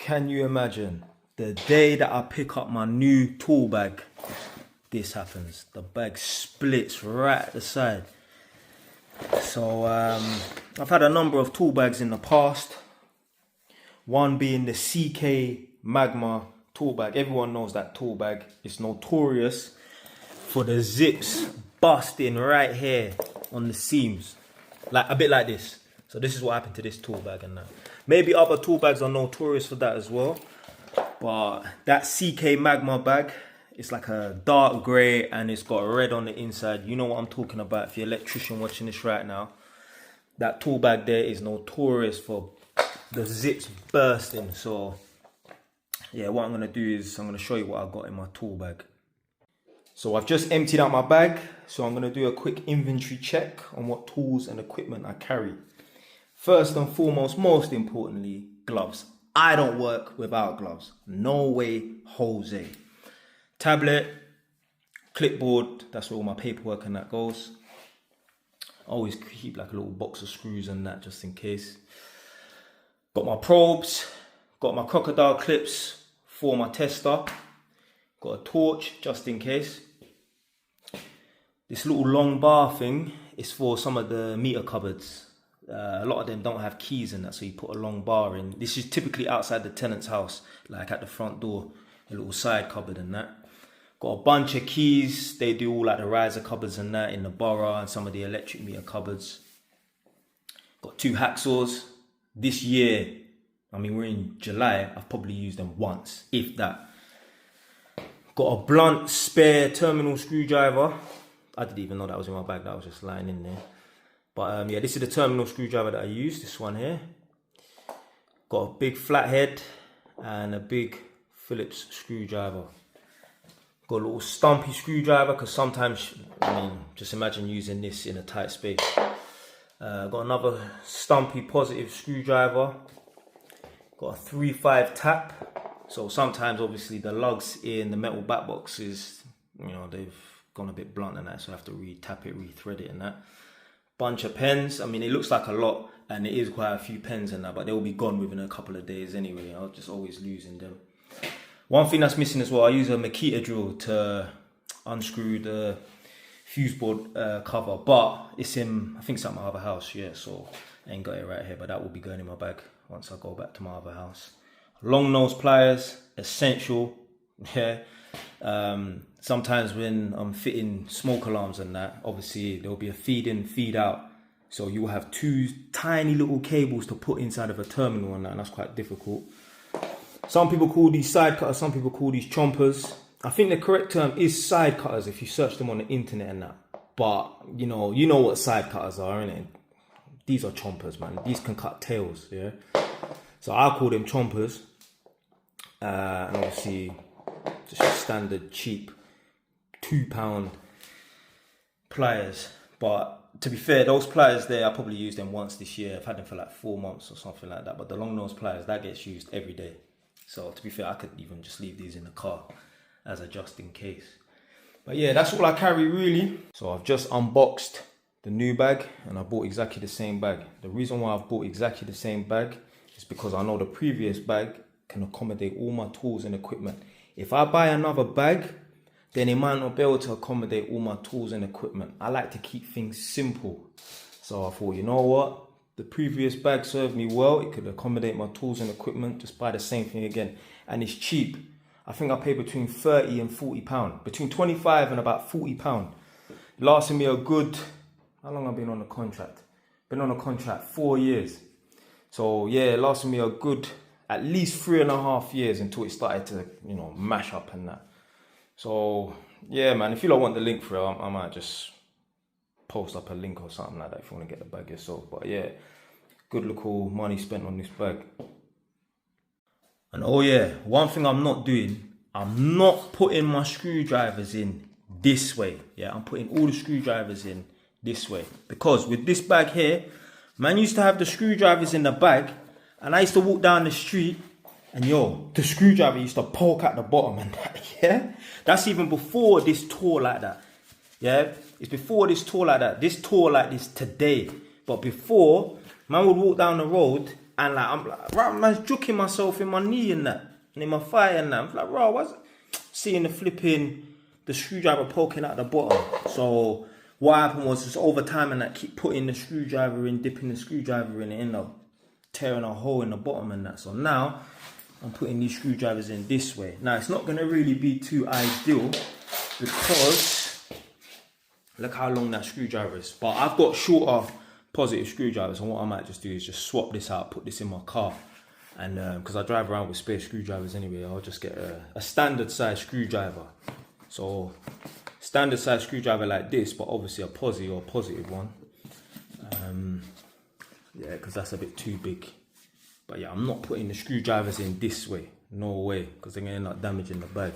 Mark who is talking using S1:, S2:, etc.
S1: Can you imagine the day that I pick up my new tool bag? This happens. The bag splits right at the side. So I've had a number of tool bags in the past. One being the CK Magma tool bag. Everyone knows that tool bag is notorious for the zips busting right here on the seams, like a bit like this. So this is what happened to this tool bag and that. Maybe other tool bags are notorious for that as well, but that CK Magma bag, it's like a dark grey and it's got red on the inside. You know what I'm talking about if you're an electrician watching this right now. That tool bag there is notorious for the zips bursting. So yeah, what I'm going to do is I'm going to show you what I've got in my tool bag. So I've just emptied out my bag. So I'm going to do a quick inventory check on what tools and equipment I carry. First and foremost, most importantly, gloves. I don't work without gloves. No way, Jose. Tablet, clipboard, that's where all my paperwork and that goes. I always keep like a little box of screws and that just in case. Got my probes, got my crocodile clips for my tester. Got a torch just in case. This little long bar thing is for some of the meter cupboards. A lot of them don't have keys in that, so you put a long bar in. This is typically outside the tenant's house, like at the front door, a little side cupboard and that. Got a bunch of keys. They do all like the riser cupboards and that in the borough and some of the electric meter cupboards. Got 2 hacksaws. This year, I mean, we're in July, I've probably used them once, if that. Got a blunt spare terminal screwdriver. I didn't even know that was in my bag, that was just lying in there. But yeah, this is the terminal screwdriver that I use, this one here. Got a big flathead and a big Phillips screwdriver. Got a little stumpy screwdriver because sometimes, I mean, just imagine using this in a tight space. Got another stumpy positive screwdriver. Got a 3/5 tap. So sometimes obviously the lugs in the metal back boxes, you know, they've gone a bit blunt and that, so I have to re-tap it, re-thread it and that. Bunch of pens. I mean, it looks like a lot and it is quite a few pens and that, but they'll be gone within a couple of days anyway. I'll just always losing them. One thing that's missing as well, I use a Makita drill to unscrew the fuse board cover, but it's in, I think it's at my other house, yeah, so I ain't got it right here, but that will be going in my bag once I go back to my other house. Long nose pliers, essential, yeah. Sometimes when I'm fitting smoke alarms and that, obviously there'll be a feed in, feed out. So you will have 2 tiny little cables to put inside of a terminal and that, and that's quite difficult. Some people call these side cutters, some people call these chompers. I think the correct term is side cutters if you search them on the internet and that. But you know what side cutters are, innit? These are chompers, man. These can cut tails, yeah. So I call them chompers. And obviously just a standard cheap £2 pliers. But to be fair, those pliers there, I probably used them once this year. I've had them for like 4 months or something like that. But the long nose pliers, that gets used every day. So to be fair, I could even just leave these in the car as a just in case. But yeah, that's all I carry really. So I've just unboxed the new bag and I bought exactly the same bag. The reason why I've bought exactly the same bag is because I know the previous bag can accommodate all my tools and equipment. If I buy another bag, then it might not be able to accommodate all my tools and equipment. I like to keep things simple. So I thought, you know what? The previous bag served me well. It could accommodate my tools and equipment. Just buy the same thing again. And it's cheap. I think I paid between 30 and 40 pounds. Between 25 and about 40 pounds. Lasted me a good, how long have I been on the contract? Been on a contract 4 years. So yeah, it lasted me a good, at least 3.5 years until it started to, you know, mash up and that. So yeah, man, if you don't want the link for it, I might just post up a link or something like that if you want to get the bag yourself. But yeah, good little money spent on this bag. And oh yeah, one thing I'm not doing, I'm not putting my screwdrivers in this way. Yeah, I'm putting all the screwdrivers in this way. Because with this bag here, man used to have the screwdrivers in the bag and I used to walk down the street and yo, the screwdriver used to poke at the bottom and that, yeah? That's even before this tour like that, yeah? It's before this tour like that. This tour like this today. But before, man would walk down the road And like, I'm like, right, man's juking myself in my knee and that, and in my thigh and that. I'm like, bro, what's seeing the screwdriver poking out the bottom. So what happened was just over time and that, keep putting the screwdriver in, dipping the screwdriver in, you know, tearing a hole in the bottom and that. So now I'm putting these screwdrivers in this way. Now it's not gonna really be too ideal because look how long that screwdriver is. But I've got shorter positive screwdrivers, and what I might just do is just swap this out, put this in my car. And because I drive around with spare screwdrivers anyway, I'll just get a standard size screwdriver. So standard size screwdriver like this, but obviously a posi or positive one. Yeah, because that's a bit too big. But yeah, I'm not putting the screwdrivers in this way. No way, because they're going to end up damaging the bag.